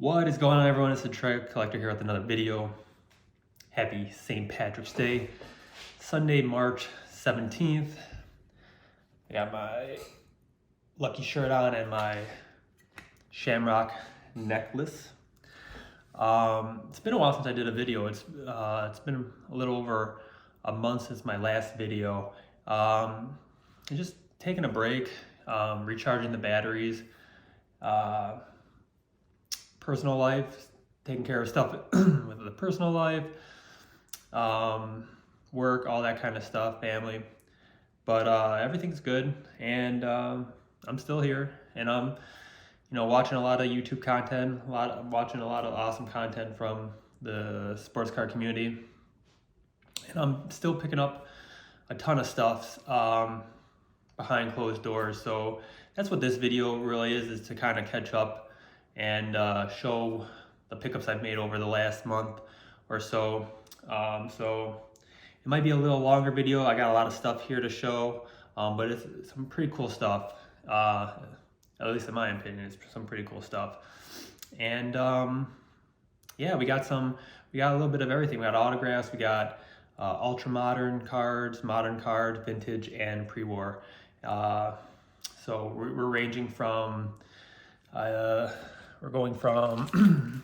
What is going on, everyone? It's the Detroit Collector here with another video. Happy St. Patrick's Day, Sunday, March 17th. I got my lucky shirt on and my shamrock necklace. It's been a while since I did a video. It's been a little over a month since my last video. I'm just taking a break, recharging the batteries. Personal life, taking care of stuff with the personal life, work, all that kind of stuff, family. But everything's good, and I'm still here, and I'm, watching a lot of YouTube content, watching a lot of awesome content from the sports car community, and I'm still picking up a ton of stuff behind closed doors. So that's what this video really is to kind of catch up and show the pickups I've made over the last month or so. So it might be a little longer video. I got a lot of stuff here to show, but it's some pretty cool stuff. At least in my opinion, it's some pretty cool stuff. And yeah, we got a little bit of everything. We got autographs, we got ultra modern cards, vintage, and pre-war. So we're ranging from we're going from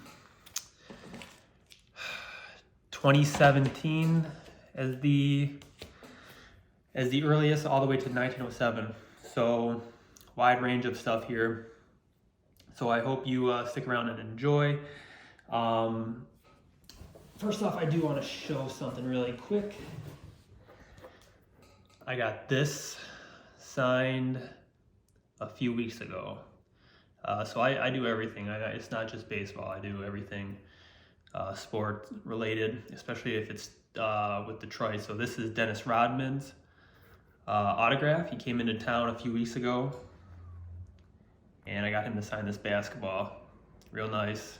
2017 as the earliest all the way to 1907. So wide range of stuff here. So I hope you stick around and enjoy. First off, I do want to show something really quick. I got this signed a few weeks ago. So I do everything. It's not just baseball. I do everything sport related, especially if it's with Detroit. So this is Dennis Rodman's autograph. He came into town a few weeks ago, and I got him to sign this basketball. Real nice.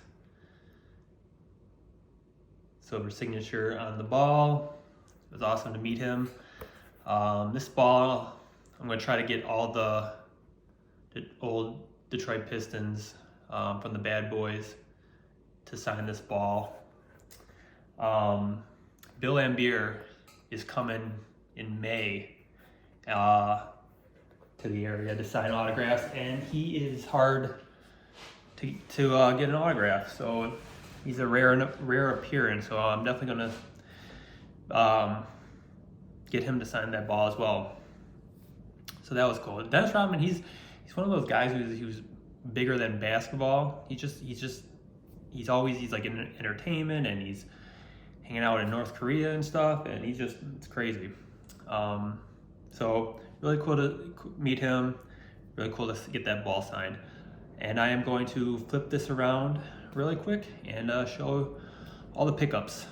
Silver signature on the ball. It was awesome to meet him. This ball, I'm going to try to get all the old Detroit Pistons from the Bad Boys to sign this ball. Bill Laimbeer is coming in May to the area to sign autographs, and he is hard to get an autograph. So he's a rare appearance. So I'm definitely gonna get him to sign that ball as well. So that was cool. Dennis Rodman, he's one of those guys who's bigger than basketball. He's always like in entertainment, and he's hanging out in North Korea and stuff, and it's crazy. So really cool to meet him, really cool to get that ball signed. And I am going to flip this around really quick and show all the pickups.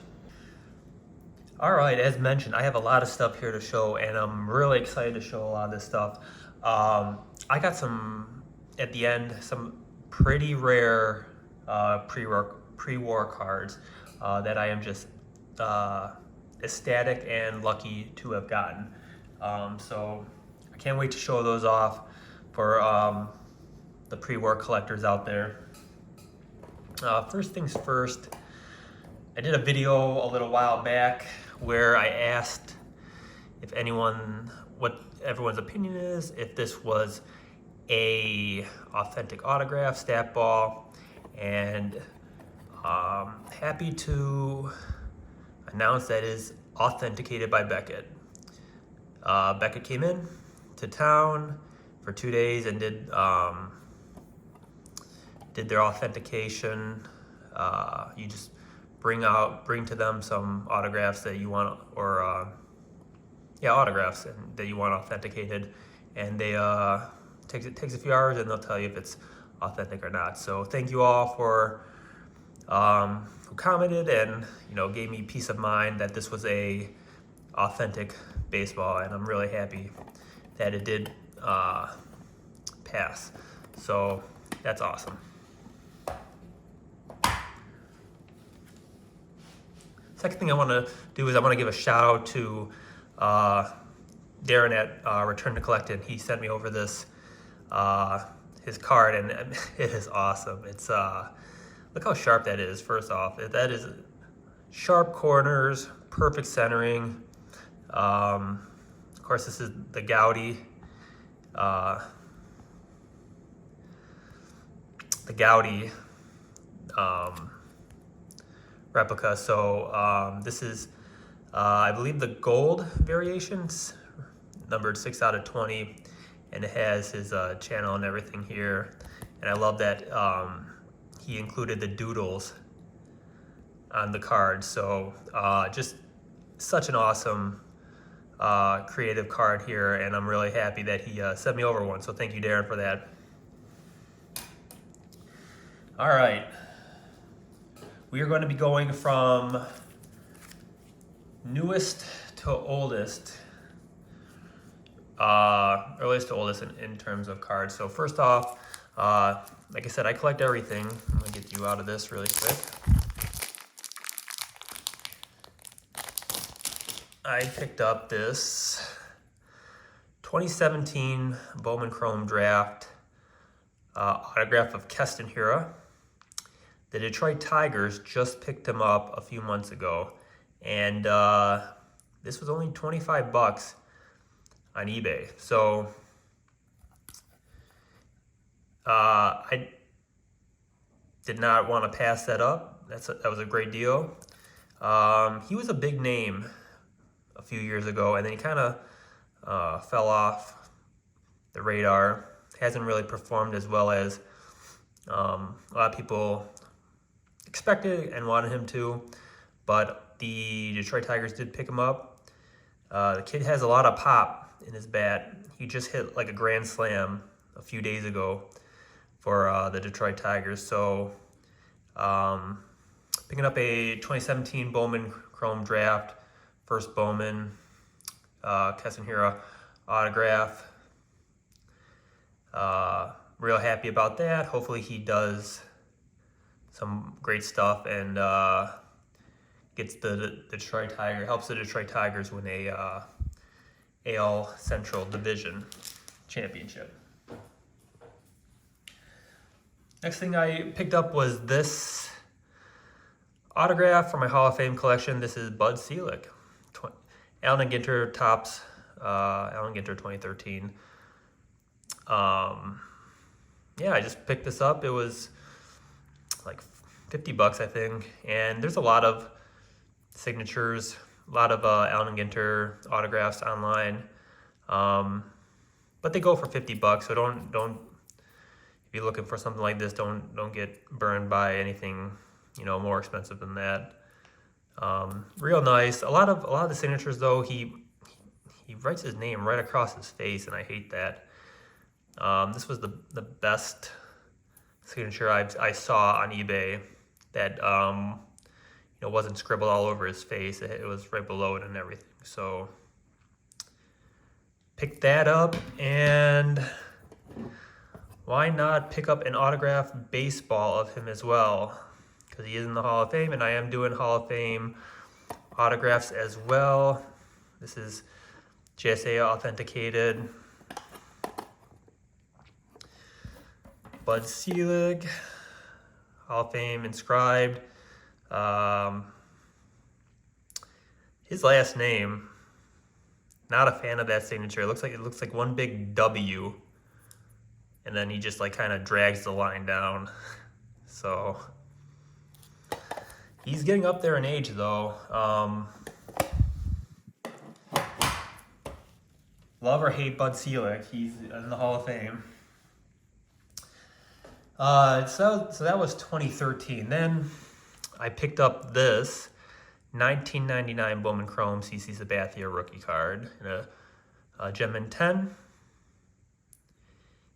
All right, as mentioned, I have a lot of stuff here to show, and I'm really excited to show a lot of this stuff. I got at the end, some pretty rare pre-war cards that I am just ecstatic and lucky to have gotten. So I can't wait to show those off for the pre-war collectors out there. First things first, I did a video a little while back where I asked what everyone's opinion is, if this was a authentic autograph stat ball, and happy to announce that is authenticated by Beckett. Beckett came in to town for 2 days and did their authentication. You just bring to them some autographs that you want, or autographs that you want authenticated, and they takes a few hours, and they'll tell you if it's authentic or not. So thank you all for who commented and gave me peace of mind that this was a authentic baseball, and I'm really happy that it did pass. So that's awesome. Second thing I want to do is I want to give a shout out to Darren at Return to Collect. He sent me over this his card, and it is awesome. It's Look how sharp that is, first off. That is sharp corners, perfect centering. Of course, this is the Gaudi. The Gaudi replica. So this is, I believe, the gold variations, numbered 6 out of 20, and it has his channel and everything here. And I love that he included the doodles on the card. So just such an awesome creative card here, and I'm really happy that he sent me over one. So thank you, Darren, for that. All right, we are going to be going from newest to oldest, earliest to oldest in terms of cards. So first off, like I said, I collect everything. I'm gonna get you out of this really quick. I picked up this 2017 Bowman Chrome Draft autograph of Keston Hiura. The Detroit Tigers just picked him up a few months ago, and this was only 25 bucks on eBay. So I did not want to pass that up. That was a great deal. He was a big name a few years ago, and then he kind of fell off the radar. Hasn't really performed as well as a lot of people expected and wanted him to, but the Detroit Tigers did pick him up. The kid has a lot of pop in his bat. He just hit like a grand slam a few days ago for the Detroit Tigers. So picking up a 2017 Bowman Chrome Draft, first Bowman, Keston Hiura autograph. Real happy about that. Hopefully he does some great stuff and gets the Detroit Tigers, helps the Detroit Tigers win a AL Central Division championship. Next thing I picked up was this autograph for my Hall of Fame collection. This is Bud Selig, Allen & Ginter Topps, Allen & Ginter 2013. Yeah, I just picked this up. It was like 50 bucks, I think. And there's a lot of signatures, a lot of Allen & Ginter autographs online. But they go for 50 bucks, so don't if you're looking for something like this, don't get burned by anything, more expensive than that. Real nice. A lot of the signatures though, he writes his name right across his face, and I hate that. This was the best signature I saw on eBay that wasn't scribbled all over his face. It was right below it and everything. So pick that up, and why not pick up an autographed baseball of him as well? Because he is in the Hall of Fame, and I am doing Hall of Fame autographs as well. This is JSA authenticated. Bud Selig, Hall of Fame inscribed. His last name, not a fan of that signature. It looks like one big W, and then he just kind of drags the line down. So he's getting up there in age though. Love or hate Bud Selig, he's in the Hall of Fame. So that was 2013. Then I picked up this 1999 Bowman Chrome CC Sabathia rookie card in a Gem 10.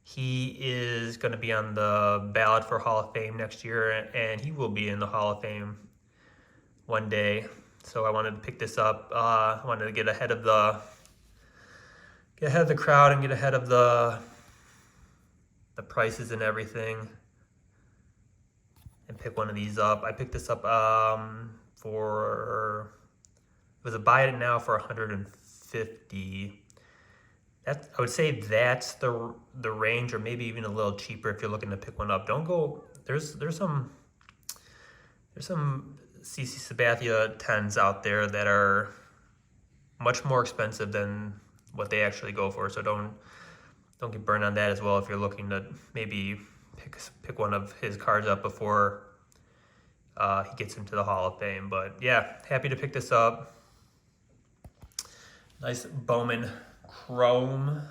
He is going to be on the ballot for Hall of Fame next year, and he will be in the Hall of Fame one day. So I wanted to pick this up. I wanted to get ahead of the crowd and get ahead of the prices and everything, and pick one of these up. I picked this up it was a buy it now for $150. I would say that's the range, or maybe even a little cheaper if you're looking to pick one up. Don't go. There's some There's some CC Sabathia 10s out there that are much more expensive than what they actually go for. So don't get burned on that as well if you're looking to maybe pick one of his cards up before he gets into the Hall of Fame. But yeah, happy to pick this up. Nice Bowman Chrome.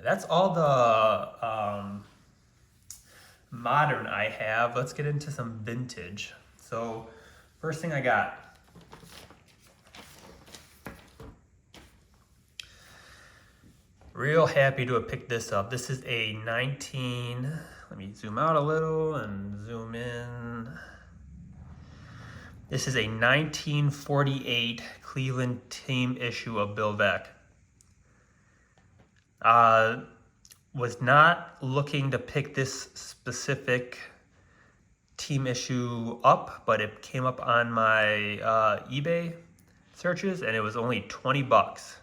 That's all the modern I have. Let's get into some vintage. So first thing I got, real happy to have picked this up. This is a let me zoom out a little and zoom in. This is a 1948 Cleveland team issue of Bill Veeck. Was not looking to pick this specific team issue up, but it came up on my eBay searches and it was only 20 bucks.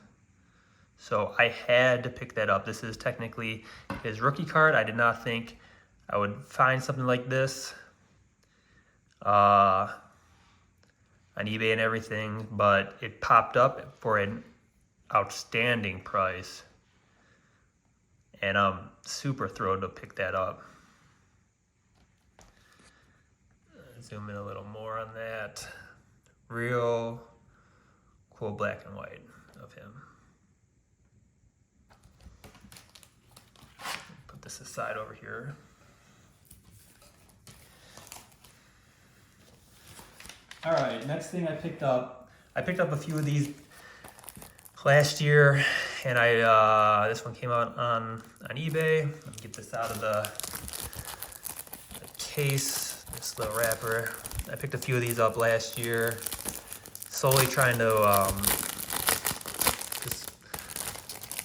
So I had to pick that up. This is technically his rookie card. I did not think I would find something like this on eBay and everything, but it popped up for an outstanding price. And I'm super thrilled to pick that up. Zoom in a little more on that. Real cool black and white of him. Put this aside over here. All right, next thing I picked up a few of these last year, and this one came out on eBay. Let me get this out of the case, this little wrapper. I picked a few of these up last year, slowly trying to just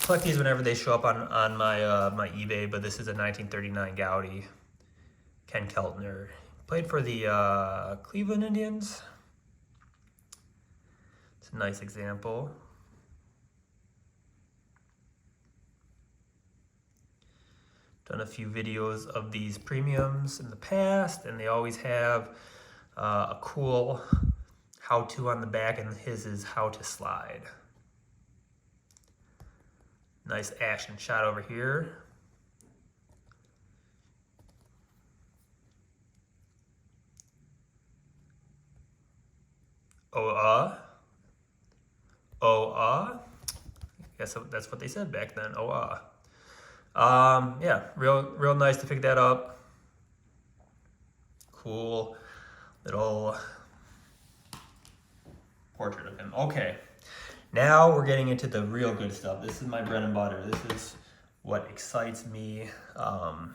collect these whenever they show up on my my eBay. But this is a 1939 Gowdy, Ken Keltner. Played for the Cleveland Indians. It's a nice example. Done a few videos of these premiums in the past, and they always have a cool how-to on the back, and his is how to slide. Nice action shot over here. Guess that's what they said back then. Yeah, real nice to pick that up. Cool little portrait of him. Okay, now we're getting into the real good stuff. This is my bread and butter. This is what excites me out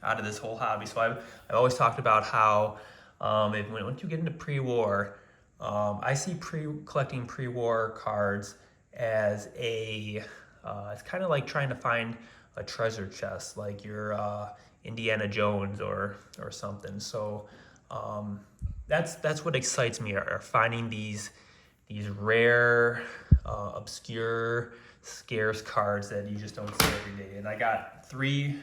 of this whole hobby. So I've always talked about how once you get into pre-war, I see collecting pre-war cards as it's kind of like trying to find a treasure chest, like your Indiana Jones or something. So that's what excites me, are finding these rare, obscure, scarce cards that you just don't see every day. And I got 3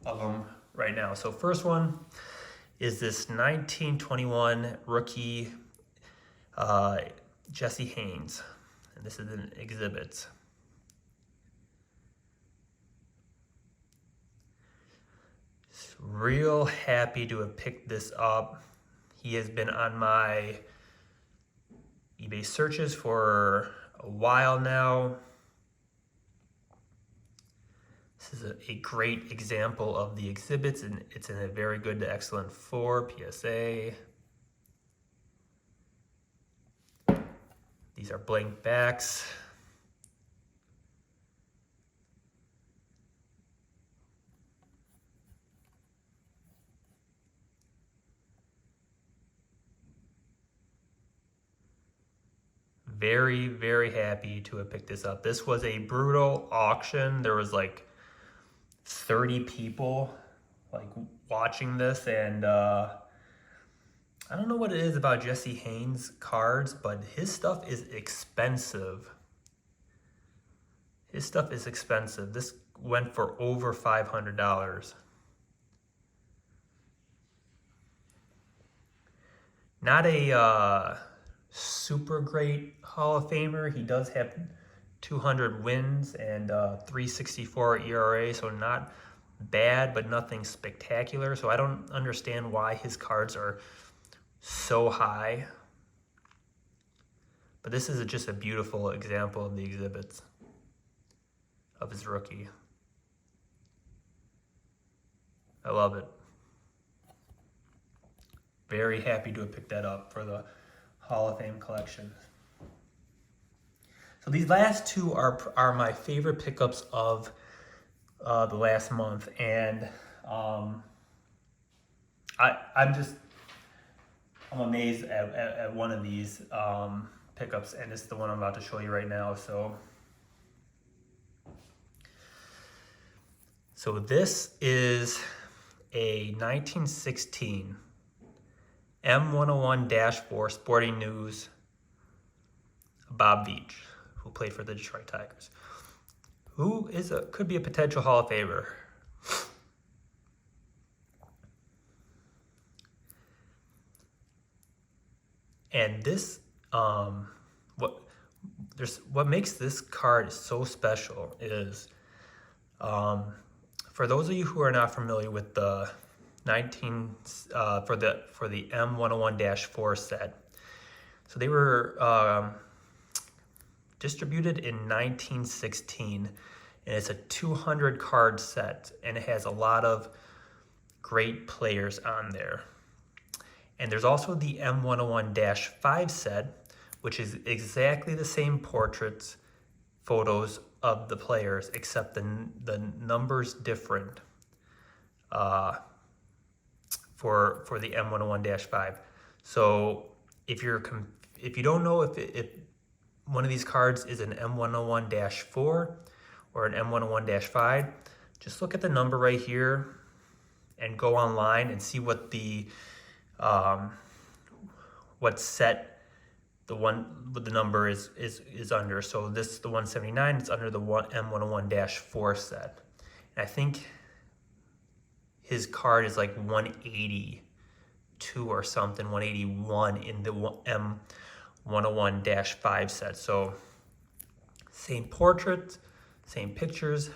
of them right now. So first one is this 1921 rookie Jesse Haynes, and this is an exhibit. Real happy to have picked this up. He has been on my eBay searches for a while now. This is a great example of the exhibits, and it's in a very good to excellent 4 PSA. These are blank backs. Very, very happy to have picked this up. This was a brutal auction. There was like 30 people like watching this, and I don't know what it is about Jesse Haynes cards, but his stuff is expensive. His stuff is expensive. This went for over $500. Not a super great Hall of Famer. He does have 200 wins and 3.64 ERA, so not bad, but nothing spectacular. So I don't understand why his cards are so high. But this is just a beautiful example of the exhibits of his rookie. I love it. Very happy to have picked that up for the Hall of Fame collection. So these last two are my favorite pickups of the last month, and I'm amazed at one of these pickups, and it's the one I'm about to show you right now. So this is a 1916 M101-4 Sporting News Bob Veach, who played for the Detroit Tigers, who could be a potential Hall of Famer. And this, what makes this card so special is, for those of you who are not familiar with the for the M101-4 set, so they were distributed in 1916, and it's a 200 card set, and it has a lot of great players on there. And there's also the M101-5 set, which is exactly the same portraits, photos of the players, except the numbers different for the M101-5. So if you don't know if one of these cards is an M101-4 or an M101-5, just look at the number right here and go online and see what what set the number is under. So this, the 179, it's under the M101-4 set. And I think his card is like 182 or something, 181 in the M101-5 set. So same portrait, same pictures,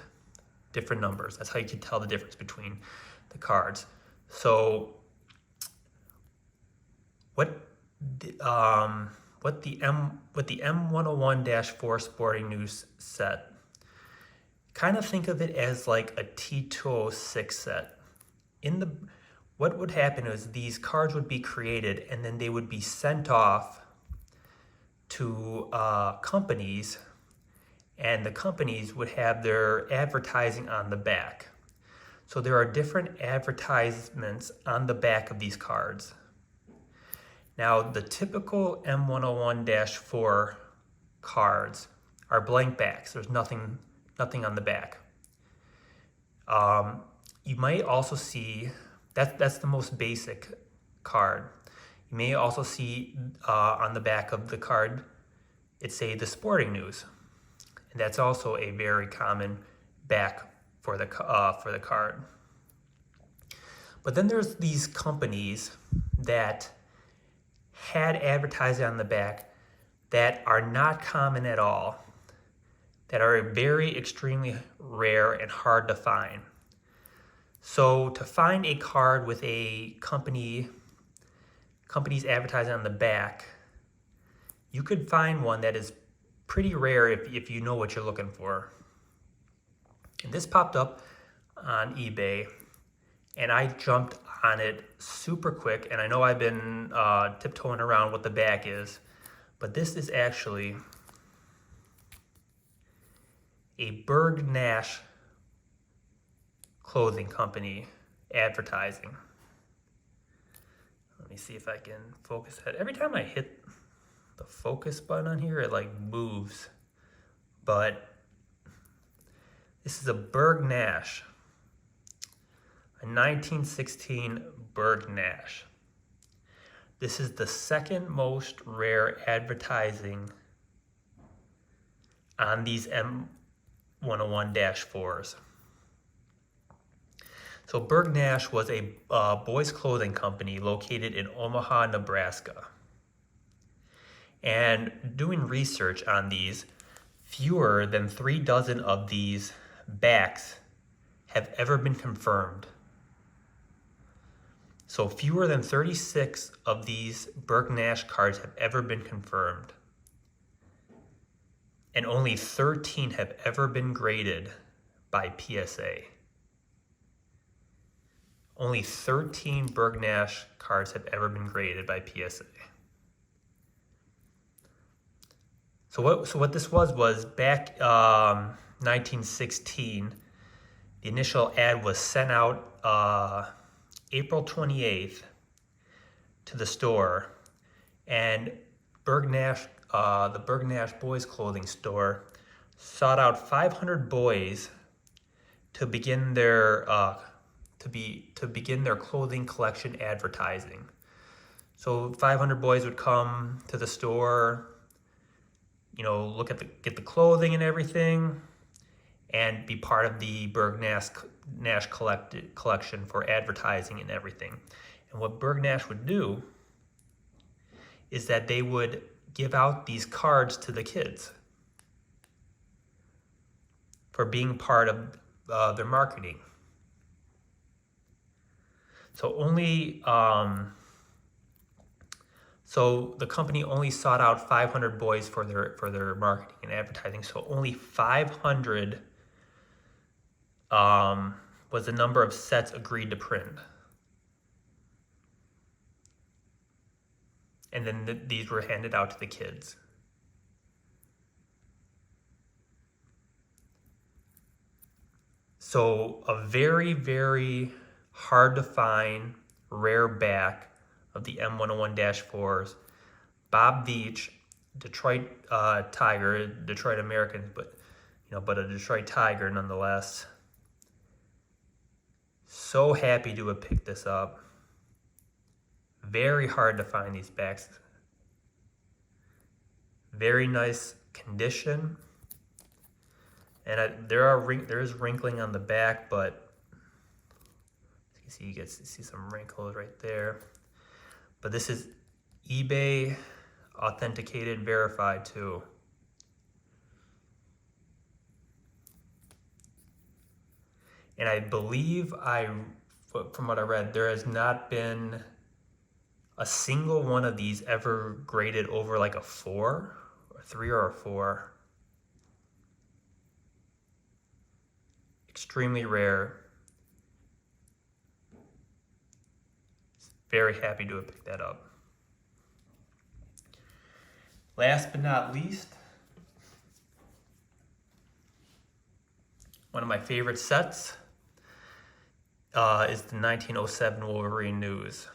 different numbers. That's how you can tell the difference between the cards. So what the M101-4 Sporting News set, kind of think of it as like a T206 set. What would happen is these cards would be created and then they would be sent off to companies, and the companies would have their advertising on the back. So there are different advertisements on the back of these cards. Now, the typical M101-4 cards are blank backs. There's nothing on the back. You might also see, that's the most basic card. You may also see on the back of the card, it's the Sporting News. And that's also a very common back for the card. But then there's these companies that had advertising on the back that are not common at all, that are very extremely rare and hard to find. So to find a card with a company's advertising on the back, you could find one that is pretty rare if you know what you're looking for. And this popped up on eBay, and I jumped on it super quick. And I know I've been tiptoeing around what the back is, but this is actually a Berg Nash clothing company advertising. Let me see if I can focus that. Every time I hit the focus button on here, it like moves. But this is a Berg Nash, a 1916 Berg Nash. This is the second most rare advertising on these M101-4s. So Berg Nash was a boys clothing company located in Omaha, Nebraska. And doing research on these, fewer than 3 dozen of these backs have ever been confirmed. So fewer than 36 of these Berg Nash cards have ever been confirmed. And only 13 have ever been graded by PSA. Only 13 Berg Nash cards have ever been graded by PSA. So what this was back 1916, the initial ad was sent out April 28th to the store, and Berg Nash, the Berg Nash boys clothing store, sought out 500 boys to begin their begin their clothing collection advertising. So 500 boys would come to the store, you know, look at get the clothing and everything, and be part of the Berg Nash collection for advertising and everything. And what Berg Nash would do is that they would give out these cards to the kids for being part of their marketing. So so the company only sought out 500 boys for their marketing and advertising. So only 500 was the number of sets agreed to print. And then these were handed out to the kids. So a very, very hard to find, rare back of the M101-4s. Bob Veach, Detroit Tiger, Detroit American, but a Detroit Tiger nonetheless. So happy to have picked this up. Very hard to find these backs. Very nice condition. And there is wrinkling on the back, but you can see some wrinkles right there. But this is eBay authenticated, verified too. And I believe from what I read, there has not been a single one of these ever graded over like a 4, a 3 or a 4. Extremely rare. Very happy to have picked that up. Last but not least, one of my favorite sets is the 1907 Wolverine News.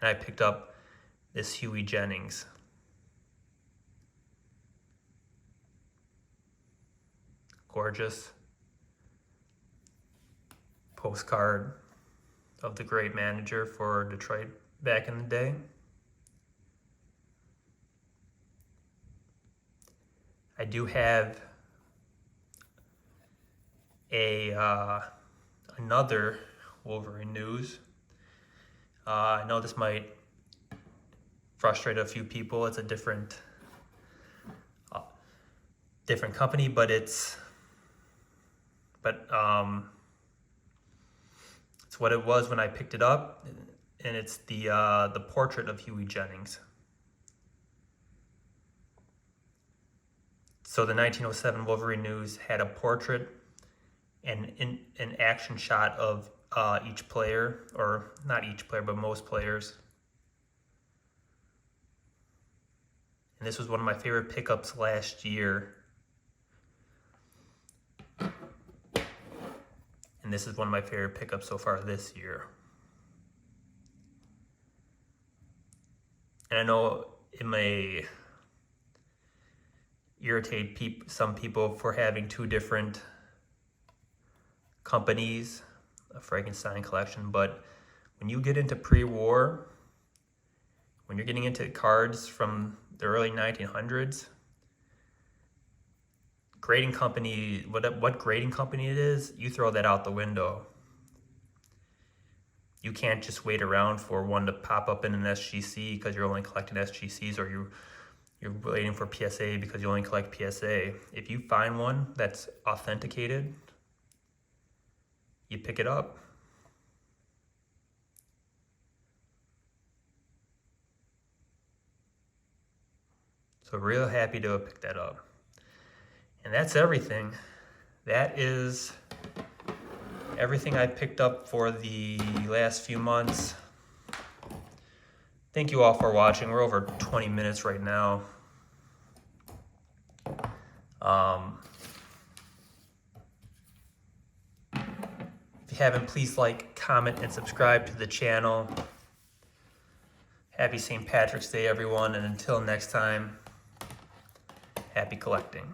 And I picked up this Huey Jennings. Gorgeous postcard of the great manager for Detroit back in the day. I do have another Wolverine News. I know this might frustrate a few people. It's a different company, but it's what it was when I picked it up, and it's the portrait of Huey Jennings. So the 1907 Wolverine News had a portrait and an action shot of each player, or not each player, but most players. And this was one of my favorite pickups last year. And this is one of my favorite pickups so far this year. And I know it may irritate some people for having two different companies, a Frankenstein collection, but when you get into pre-war, when you're getting into cards from the early 1900s, grading company, what grading company it is, you throw that out the window. You can't just wait around for one to pop up in an SGC because you're only collecting SGCs, or you're waiting for PSA because you only collect PSA. If you find one that's authenticated, you pick it up. So real happy to have picked that up. And that's everything. That is everything I picked up for the last few months. Thank you all for watching. We're over 20 minutes right now. If you haven't, please like, comment, and subscribe to the channel. Happy St. Patrick's Day, everyone, and until next time, happy collecting.